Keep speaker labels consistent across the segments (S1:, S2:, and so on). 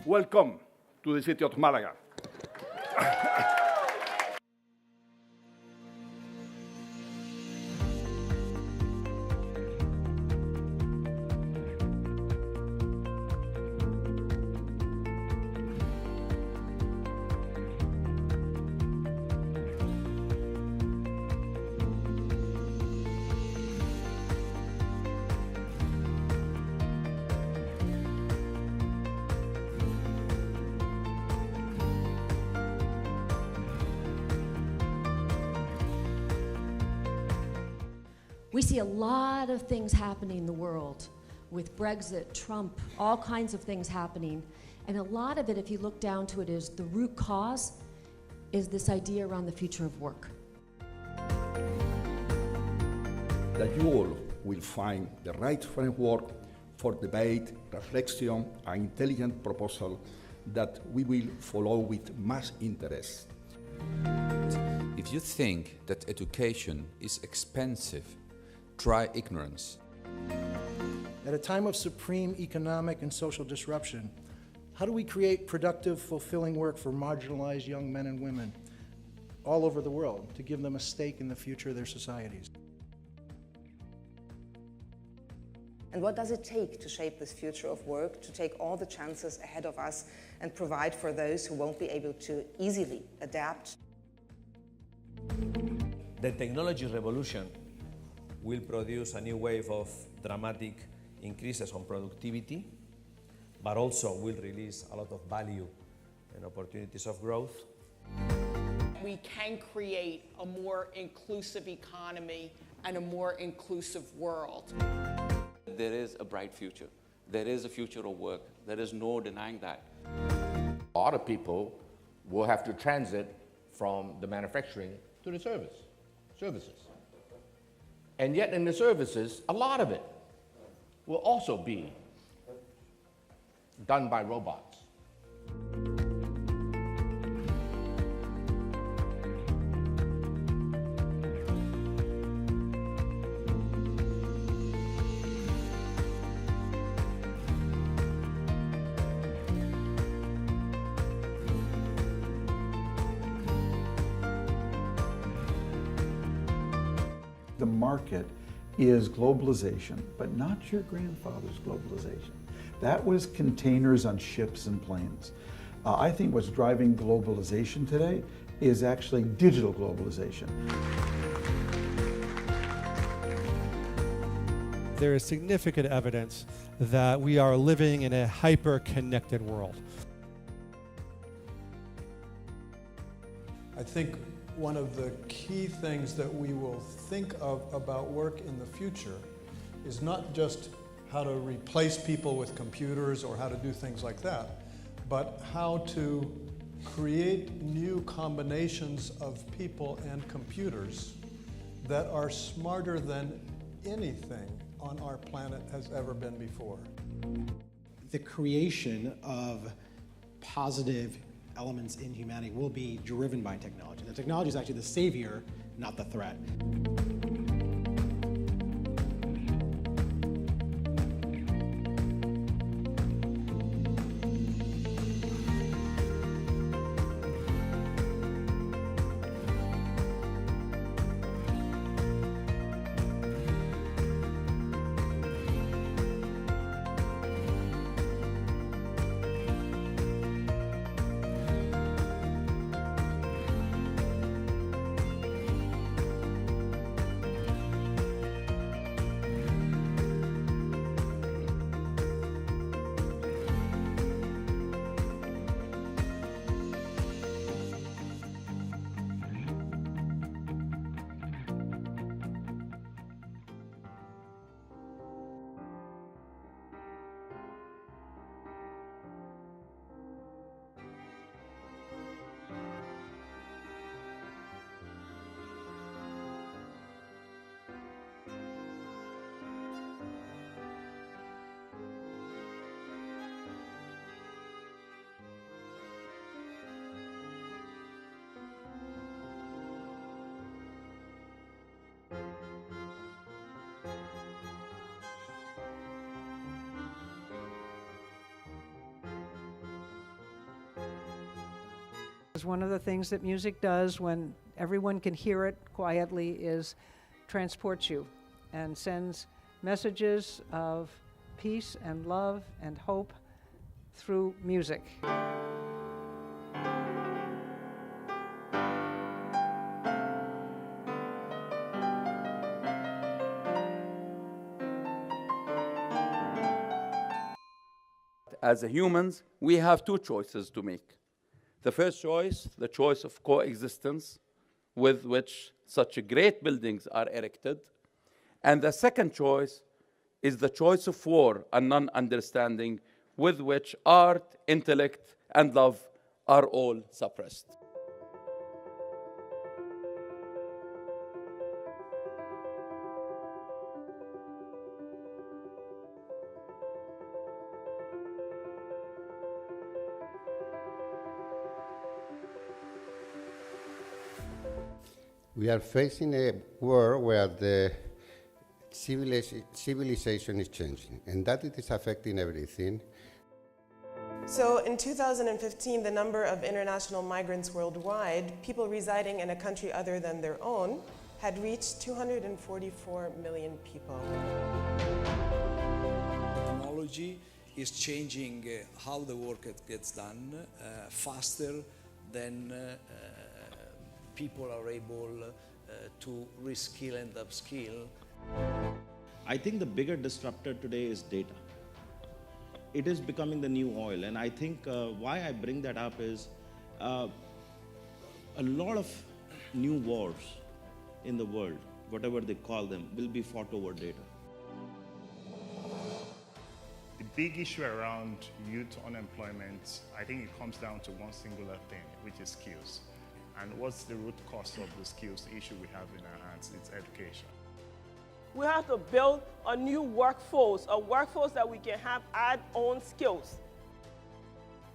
S1: Welcome to the city of Malaga.
S2: We see a lot of things happening in the world with Brexit, Trump, all kinds of things happening. And a lot of it, if you look down to it, is the root cause is this idea around the future of work.
S1: That you all will find the right framework for debate, reflection, and intelligent proposal that we will follow with mass interest.
S3: If you think that education is expensive, try ignorance.
S4: At a time of supreme economic and social disruption, how do we create productive, fulfilling work for marginalized young men and women all over the world to give them a stake in the future of their societies?
S5: And what does it take to shape this future of work, to take all the chances ahead of us and provide for those who won't be able to easily adapt?
S6: The technology revolution will produce a new wave of dramatic increases on productivity, but also will release a lot of value and opportunities of growth.
S7: We can create a more inclusive economy and a more inclusive world.
S8: There is a bright future. There is a future of work. There is no denying that.
S9: A lot of people will have to transit from the manufacturing to the services. And yet in the services, a lot of it will also be done by robots.
S10: The market is globalization, but not your grandfather's globalization. That was containers on ships and planes. I think what's driving globalization today is actually digital globalization.
S11: There is significant evidence that we are living in a hyper-connected world.
S12: I think one of the key things that we will think of about work in the future is not just how to replace people with computers or how to do things like that, but how to create new combinations of people and computers that are smarter than anything on our planet has ever been before.
S13: The creation of positive elements in humanity will be driven by technology. The technology is actually the savior, not the threat.
S14: because one of the things that music does when everyone can hear it quietly is transports you and sends messages of peace and love and hope through music.
S15: As humans, we have two choices to make. The first choice, the choice of coexistence, with which such great buildings are erected. And the second choice is the choice of war and non-understanding, with which art, intellect, and love are all suppressed.
S16: We are facing a world where the civilization is changing, and that it is affecting everything.
S17: So in 2015, the number of international migrants worldwide, people residing in a country other than their own, had reached 244 million people.
S18: Technology is changing how the work gets done faster than people are able to reskill and upskill.
S19: I think the bigger disruptor today is data. It is becoming the new oil, and I think why I bring that up is a lot of new wars in the world, whatever they call them, will be fought over data.
S20: The big issue around youth unemployment, I think it comes down to one singular thing, which is skills. And what's the root cause of the skills issue we have in our hands? It's education.
S21: We have to build a new workforce, a workforce that we can have add-on skills.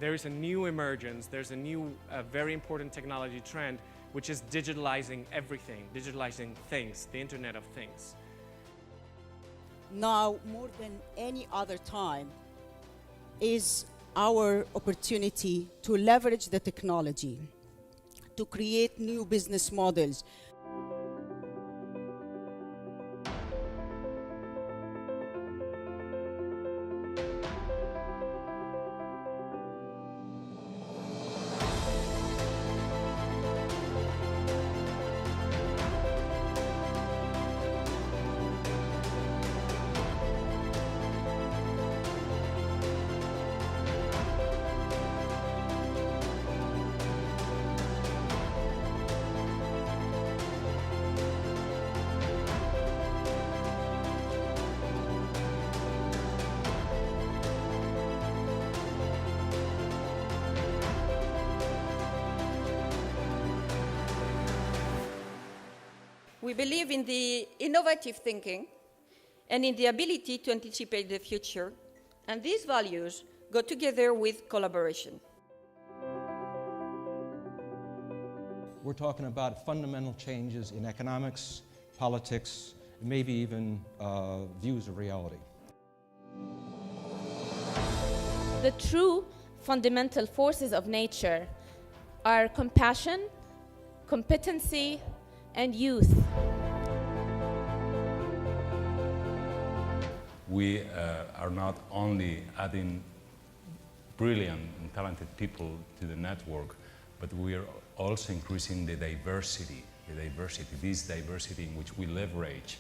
S22: There is a new emergence, there's a new very important technology trend, which is digitalizing everything, digitalizing things, the Internet of Things.
S23: Now, more than any other time, is our opportunity to leverage the technology, to create new business models.
S24: We believe in the innovative thinking and in the ability to anticipate the future, and these values go together with collaboration.
S25: We're talking about fundamental changes in economics, politics, and maybe even views of reality.
S26: The true fundamental forces of nature are compassion, competency, and youth.
S27: We are not only adding brilliant and talented people to the network, but we are also increasing the diversity this diversity in which we leverage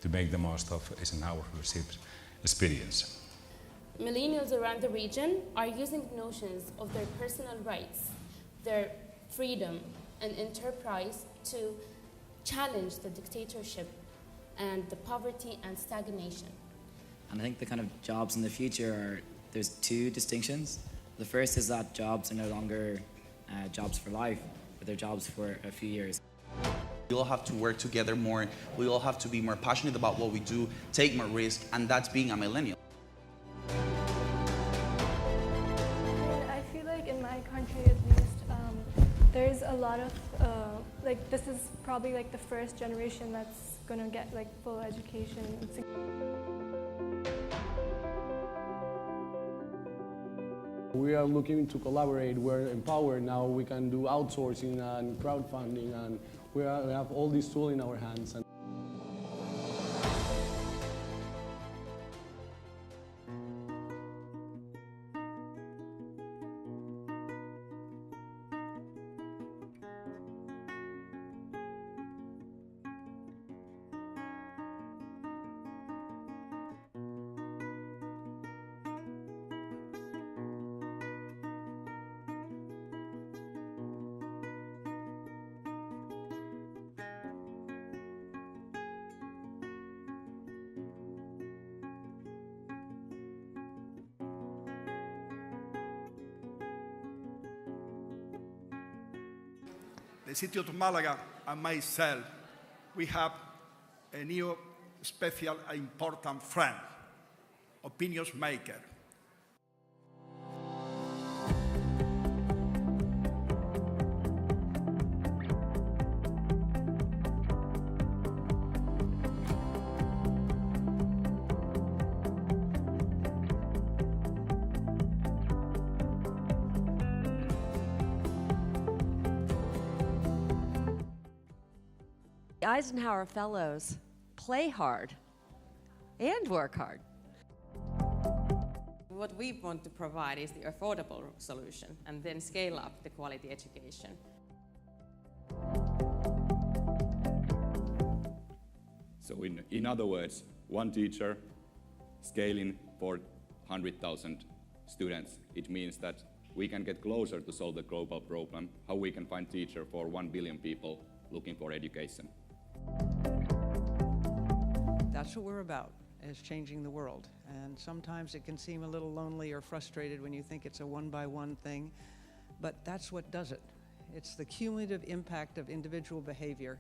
S27: to make the most of Eisenhower received experience.
S28: Millennials around the region are using notions of their personal rights, their freedom and enterprise to challenge the dictatorship and the poverty and stagnation.
S29: And I think the kind of jobs in the future are, there's two distinctions. The first is that jobs are no longer jobs for life, but they're jobs for a few years.
S30: We all have to work together more. We all have to be more passionate about what we do, take more risk, and that's being a millennial.
S31: I feel like in my country at least, there's a lot of, this is probably like the first generation that's gonna get like full education.
S1: We are looking to collaborate. We're empowered now. We can do outsourcing and crowdfunding, and we have all these tools in our hands.
S2: The city of Malaga and myself, we have a new special important friend, opinions maker.
S3: The Eisenhower Fellows play hard and work hard.
S4: What we want to provide is the affordable solution and then scale up the quality education.
S5: So in other words, one teacher scaling for 100,000 students. It means that we can get closer to solve the global problem, how we can find teacher for 1 billion people looking for education.
S14: That's what we're about, is changing the world. And sometimes it can seem a little lonely or frustrated when you think it's a one-by-one thing, but that's what does it. It's the cumulative impact of individual behavior,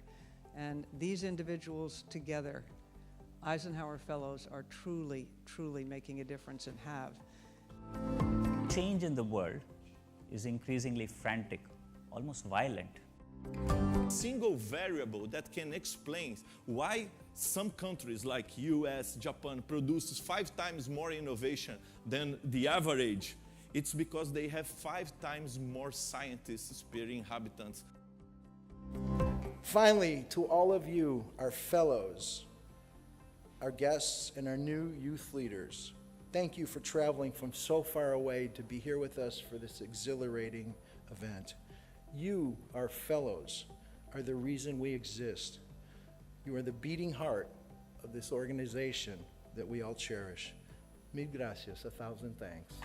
S14: and these individuals together, Eisenhower Fellows, are truly, truly making a difference and have.
S6: Change in the world is increasingly frantic, almost violent.
S7: Single variable that can explain why some countries like US, Japan produces 5 times more innovation than the average. It's because they have 5 times more scientists per inhabitants.
S8: Finally, to all of you, our fellows, our guests, and our new youth leaders, thank you for traveling from so far away to be here with us for this exhilarating event. You, our fellows, are the reason we exist. You are the beating heart of this organization that we all cherish. Mil gracias, 1,000 thanks.